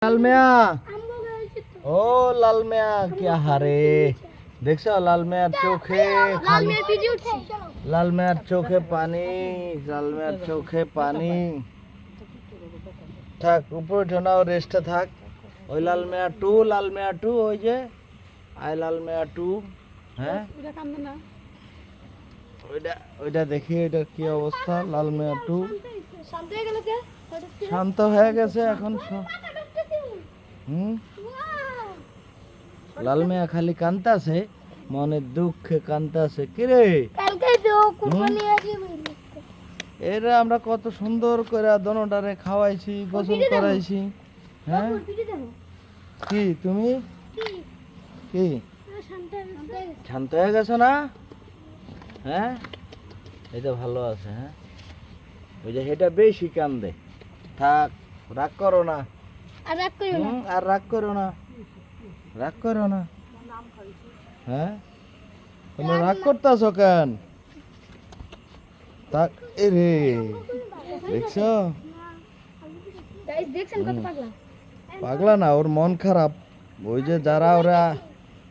লাল মিয়া, ও লাল মিয়া, কি হারে দেখছো লাল মিয়ার চোখে লাল মিয়ার চোখে পানি, লাল মিয়ার চোখে পানি। থাক উপরে ঠোনাও রেস্টে থাক। ওই লাল মিয়া টু, লাল মিয়া টু, ওই যে আই লাল মিয়া টু। হ্যাঁ ওইটা ওইটা দেখি ওইটা কি অবস্থা। লাল মিয়া টু শান্ত হয়ে গেছে এখন। লাল মিয়া খালি কান্তাছে, মনের দুঃখে কান্তাছে। কিরে এরা আমরা কত সুন্দর করে দোনোটারে খাওয়াইছি, গোসল করাইছি। হ্যাঁ কি তুমি কি শান্ত হয়ে গেছো না? হ্যাঁ এটা ভালো আছে। হ্যাঁ ওই যে এটা বেশি কান্দে। থাক রাগ করো না, আর রাগ করো না, রাগ করো না। হ্যাঁ তুমি রাগ করতেছ কেন? থাক এরে দেখছো পাগলা না, ওর মন খারাপ। ওই যে যারা ওরা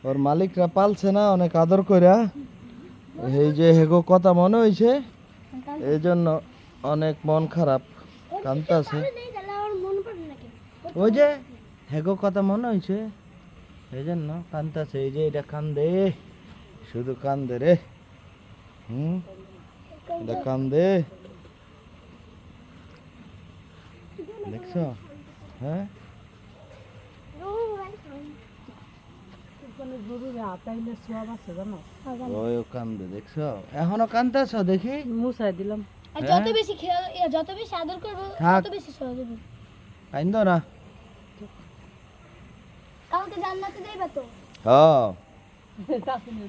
ওর মালিকরা পালছে না অনেক আদর কইরা, এই যে হেগো কথা মনে হইছে, এই জন্য অনেক মন খারাপ, কান্দাছে। ওই যে হেগো কথা মনে হইছে, এই জন্য কান্দাছে। এই যে এটা কান্দে, শুধু কান্দে রে। এটা কান্দে দেখছো? হ্যাঁ কান্দে দেখছো, এখনো কান্দাছ দেখি। মুছাই দিলাম। যত বেশি যত বেশি আদর করবো তত বেশি সহজ হবে। কান্দো না, কালকে জান্নাতে যাইবা তো? হ্যাঁ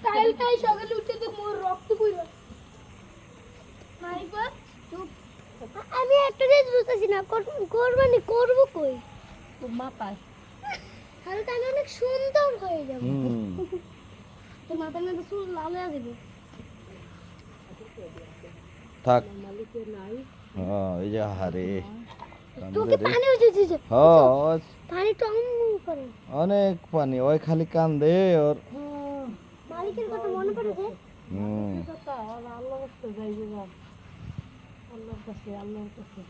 কালকে সকালে উঠে তো মোর রক্ত বইলো। মাইবা চুপ। আমি একটা জিনিস বুঝতেছি না, কোরবানি করব কই? তোর মাথায় তাহলে তো আমি অনেক সুন্দর হয়ে যাব। তো মাথার মধ্যে চুল লাল হয়ে যাবে। থাক এই যে হারে তোকে পানি উঠেছে। হ্যাঁ পানি টম করে অনেক পানি, ওই খালি কান্দে। ওর মালিকের কথা মনে পড়েছে। আল্লাহর কাছে যাইবে, আল্লাহর কাছে, আল্লাহর কাছে।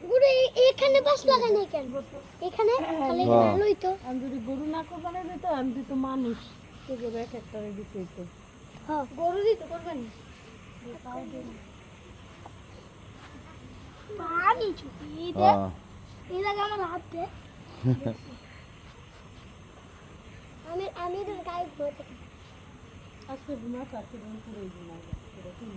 গুরু এখানে বাস লাগাই নাই কেন? এখানে খালি ভালোই তো। আমি যদি গরু না কোরবানি দিত, আমি দিত মানুষ, তো গরু এক একটা দিতে হইতো। হ্যাঁ গরু দিত কোরবানি। পানি চুপি দে, এই লাগা আমার হাত দে। আমি গায়ে ধরে থাকি। আজকে ঘুমাতে আসলে করে দিন।